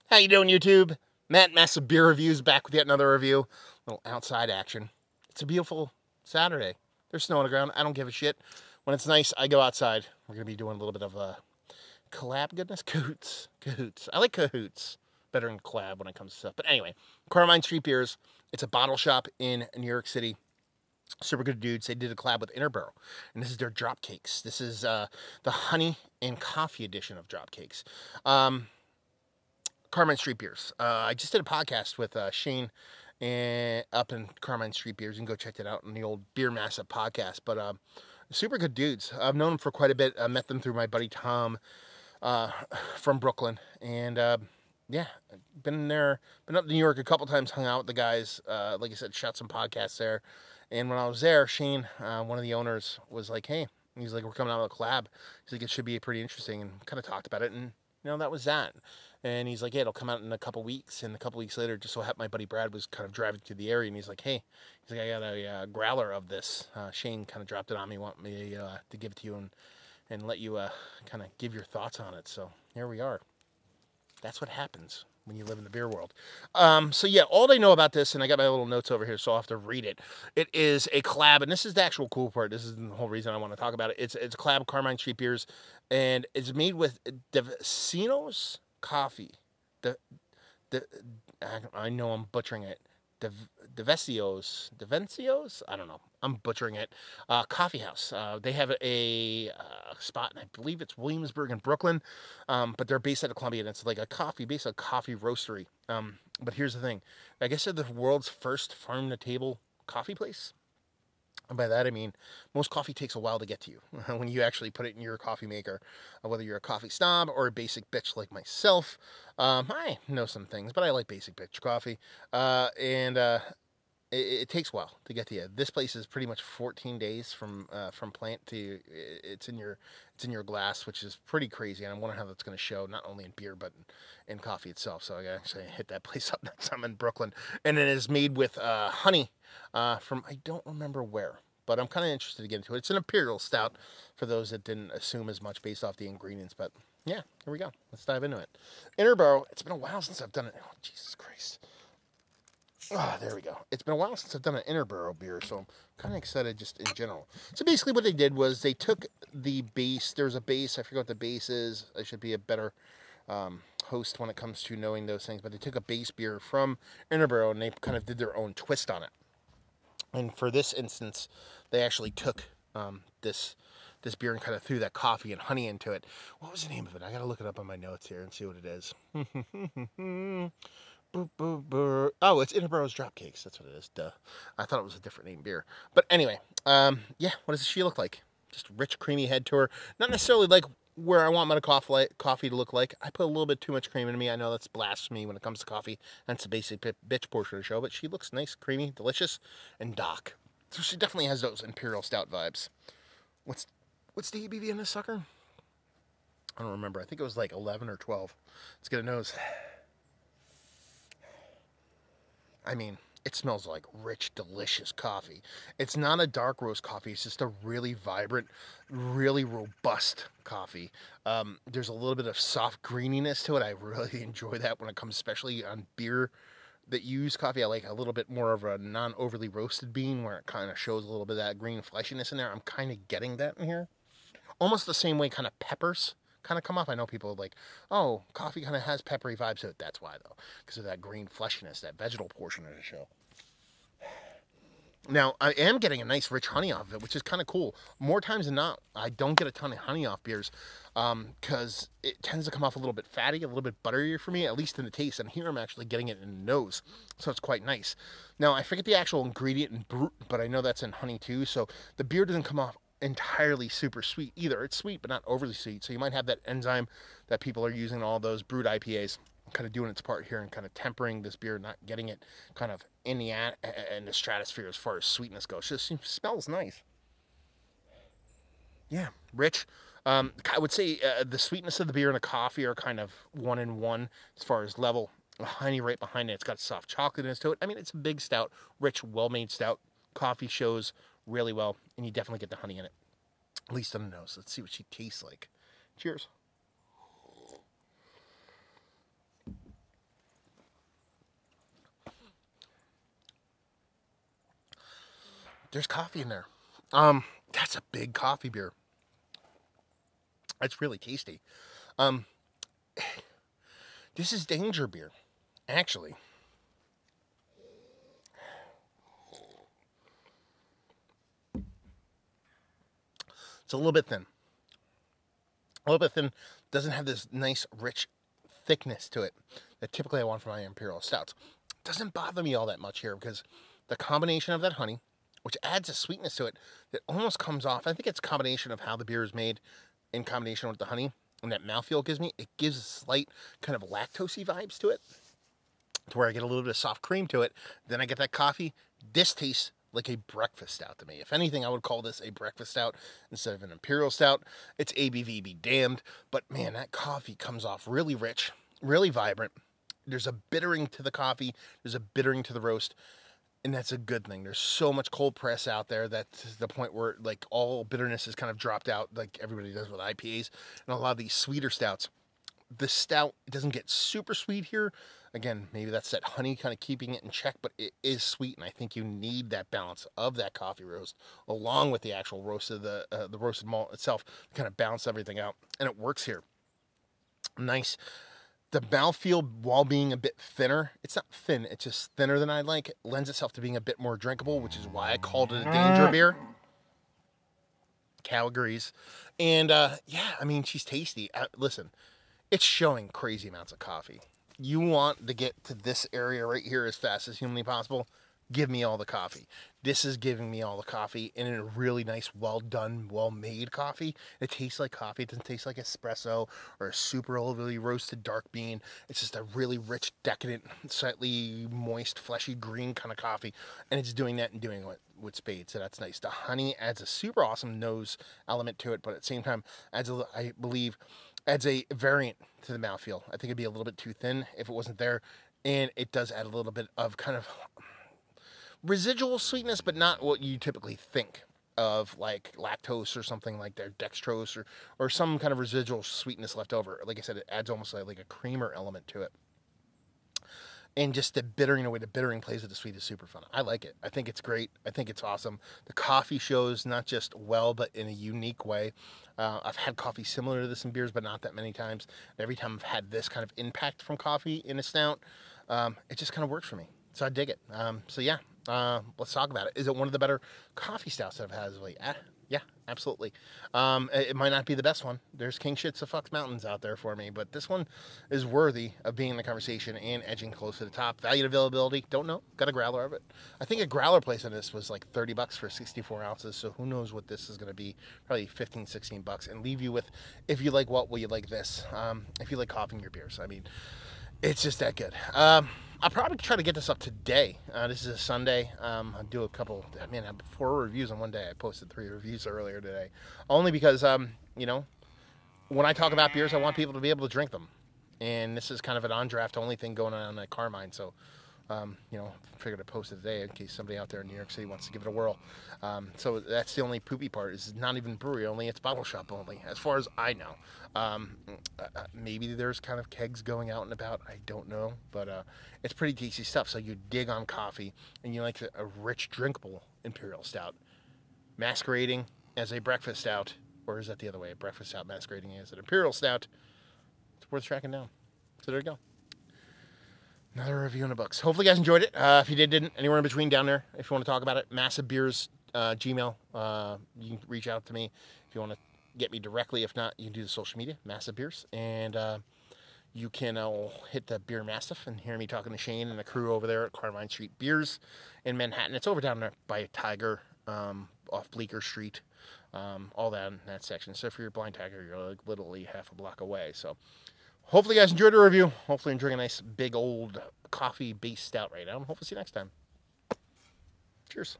How you doing, YouTube? Matt, Massive Beer Reviews, back with yet another review. A little outside action. It's a beautiful Saturday. There's snow on the ground. I don't give a shit. When it's nice, I go outside. We're going to be doing a little bit of collab goodness. Cahoots. I like cahoots better than collab when it comes to stuff. But anyway, Carmine Street Beers. It's a bottle shop in New York City. Super good dudes. They did a collab with Interboro, and this is their drop cakes. This is the honey and coffee edition of drop cakes. Carmine Street Beers. I just did a podcast with Shane up in Carmine Street Beers. You can go check that out on the old Beer Massive podcast. But super good dudes. I've known them for quite a bit. I met them through my buddy Tom from Brooklyn. And yeah, been there, been up to New York a couple times, hung out with the guys. Like I said, shot some podcasts there. And when I was there, Shane, one of the owners, was like, hey, he's like, we're coming out with a collab. He's like, it should be pretty interesting, and kind of talked about it. And you know, that was that. And he's like, yeah, it'll come out in a couple weeks. And a couple weeks later, just so happened my buddy Brad was kind of driving through the area, and he's like, hey, he's like, I got a growler of this. Shane kind of dropped it on me, want me to give it to you and let you kind of give your thoughts on it. So here we are. That's what happens when you live in the beer world. So yeah, all they know about this, and I got my little notes over here, so I'll have to read it. It is a collab, and this is the actual cool part. This is the whole reason I want to talk about it. It's a collab, Carmine Street Beers, and it's made with Devecinos coffee. I know I'm butchering it. Devencios, I don't know. I'm butchering it. Coffee house. They have a spot, and I believe it's Williamsburg in Brooklyn, but they're based out of Columbia, and it's like a basically a coffee roastery. But here's the thing. I guess they're the world's first farm-to-table coffee place. And by that, I mean, most coffee takes a while to get to you when you actually put it in your coffee maker, whether you're a coffee snob or a basic bitch like myself. I know some things, but I like basic bitch coffee. It takes a while to get to you. This place is pretty much 14 days from plant to it's in your glass, which is pretty crazy. And I'm wondering how that's going to show, not only in beer but in coffee itself. So I gotta actually hit that place up next time in Brooklyn. And it is made with honey from I don't remember where, but I'm kind of interested to get into it. It's an imperial stout for those that didn't assume as much based off the ingredients. But yeah, here we go. Let's dive into it. Interboro. It's been a while since I've done it. Oh, Jesus Christ. Ah, there we go. It's been a while since I've done an Interboro beer, so I'm kind of excited just in general. So basically what they did was they took the base. There's a base. I forget what the base is. I should be a better host when it comes to knowing those things. But they took a base beer from Interboro, and they kind of did their own twist on it. And for this instance, they actually took this beer and kind of threw that coffee and honey into it. What was the name of it? I got to look it up on my notes here and see what it is. Oh, it's Interboro's Drop Cakes. That's what it is. Duh. I thought it was a different name beer. But anyway, yeah, what does she look like? Just rich, creamy head to her. Not necessarily like where I want my coffee to look like. I put a little bit too much cream in me. I know that's blasphemy when it comes to coffee. That's the basic bitch portion of the show. But she looks nice, creamy, delicious, and dark. So she definitely has those Imperial Stout vibes. What's the ABV in this sucker? I don't remember. I think it was like 11 or 12. Let's get a nose. I mean, it smells like rich, delicious coffee. It's not a dark roast coffee. It's just a really vibrant, really robust coffee. There's a little bit of soft greeniness to it. I really enjoy that when it comes, especially on beer that use coffee. I like a little bit more of a non-overly roasted bean where it kind of shows a little bit of that green fleshiness in there. I'm kind of getting that in here. Almost the same way kind of peppers kind of come off. I know people are like, oh, coffee kind of has peppery vibes to it. That's why, though, because of that green fleshiness, that vegetal portion of the show. Now, I am getting a nice rich honey off of it, which is kind of cool. More times than not, I don't get a ton of honey off beers because it tends to come off a little bit fatty, a little bit buttery for me, at least in the taste. And here I'm actually getting it in the nose, so it's quite nice. Now, I forget the actual ingredient in brut, but I know that's in honey too, so the beer doesn't come off entirely super sweet either. It's sweet, but not overly sweet. So you might have that enzyme that people are using in all those brewed IPAs kind of doing its part here and kind of tempering this beer, not getting it kind of in the stratosphere as far as sweetness goes. It just smells nice. Yeah, rich. I would say the sweetness of the beer and the coffee are kind of 1 in 1 as far as level. Honey right behind it. It's got soft chocolateness to it. I mean, it's a big stout, rich, well-made stout. Coffee shows really well, and you definitely get the honey in it, at least on the nose. Let's see what she tastes like. Cheers. There's coffee in there. That's a big coffee beer. It's really tasty. Um, this is danger beer, actually. It's a little bit thin. A little bit thin. Doesn't have this nice, rich thickness to it that typically I want for my Imperial Stouts. Doesn't bother me all that much here because the combination of that honey, which adds a sweetness to it that almost comes off. I think it's a combination of how the beer is made in combination with the honey, and that mouthfeel gives me. It gives a slight kind of lactosey vibes to it, to where I get a little bit of soft cream to it. Then I get that coffee. This tastes like a breakfast stout to me. If anything, I would call this a breakfast stout instead of an Imperial Stout. It's ABV be damned, but man, that coffee comes off really rich, really vibrant. There's a bittering to the coffee. There's a bittering to the roast. And that's a good thing. There's so much cold press out there that to the point where like all bitterness is kind of dropped out like everybody does with IPAs and a lot of these sweeter stouts. The stout doesn't get super sweet here. Again, maybe that's that honey kind of keeping it in check, but it is sweet, and I think you need that balance of that coffee roast along with the actual roast of the roasted malt itself to kind of balance everything out, and it works here. Nice. The mouthfeel, while being a bit thinner, it's not thin, it's just thinner than I like. It lends itself to being a bit more drinkable, which is why I called it a danger beer. Cal agrees. And yeah, I mean, she's tasty. Listen, it's showing crazy amounts of coffee. You want to get to this area right here as fast as humanly possible, give me all the coffee. This is giving me all the coffee in a really nice, well done, well made coffee. It tastes like coffee. It doesn't taste like espresso or a super overly roasted dark bean. It's just a really rich, decadent, slightly moist, fleshy green kind of coffee. And it's doing that and doing it with spades. So that's nice. The honey adds a super awesome nose element to it, but at the same time adds I believe adds a variant to the mouthfeel. I think it'd be a little bit too thin if it wasn't there. And it does add a little bit of kind of residual sweetness, but not what you typically think of, like lactose or something like that, dextrose or some kind of residual sweetness left over. Like I said, it adds almost like a creamer element to it. And just the bittering, the way the bittering plays with the sweet is super fun. I like it. I think it's great. I think it's awesome. The coffee shows not just well, but in a unique way. I've had coffee similar to this in beers, but not that many times. Every time I've had this kind of impact from coffee in a stout, it just kind of works for me. So I dig it. So yeah, let's talk about it. Is it one of the better coffee stouts that I've had as of late? Yeah, absolutely. It might not be the best one. There's king shits of fucks mountains out there for me, but this one is worthy of being in the conversation and edging close to the top. Value and availability, don't know. Got a growler of it. I think a growler place on this was like 30 bucks for 64 ounces, so who knows what this is going to be. Probably 15, 16 bucks, and leave you with, if you like what, will you like this? If you like coffee in your beers. I mean, it's just that good. I'll probably try to get this up today. This is a Sunday. I'll do a couple. I mean, I have 4 reviews on one day. I posted 3 reviews earlier today, only because you know, when I talk about beers, I want people to be able to drink them, and this is kind of an on-draft only thing going on at Carmine. So, you know, figured I'd post it today in case somebody out there in New York City wants to give it a whirl. So that's the only poopy part. Is not even brewery only. It's bottle shop only, as far as I know. Maybe there's kind of kegs going out and about. I don't know, but it's pretty tasty stuff. So you dig on coffee, and you like a rich, drinkable Imperial Stout, masquerading as a breakfast stout, or is that the other way? A breakfast stout masquerading as an Imperial Stout. It's worth tracking down. So there you go. Another review in the books. Hopefully you guys enjoyed it. If you didn't, anywhere in between down there, if you want to talk about it, Massive Beers Gmail. You can reach out to me if you want to get me directly. If not, you can do the social media, Massive Beers. And you can hit the Beer Mastiff and hear me talking to Shane and the crew over there at Carmine Street Beers in Manhattan. It's over down there by Tiger, off Bleecker Street, all that in that section. So if you're a Blind Tiger, you're like literally half a block away. So hopefully you guys enjoyed the review. Hopefully you're drinking a nice big old coffee-based stout right now. Hopefully see you next time. Cheers.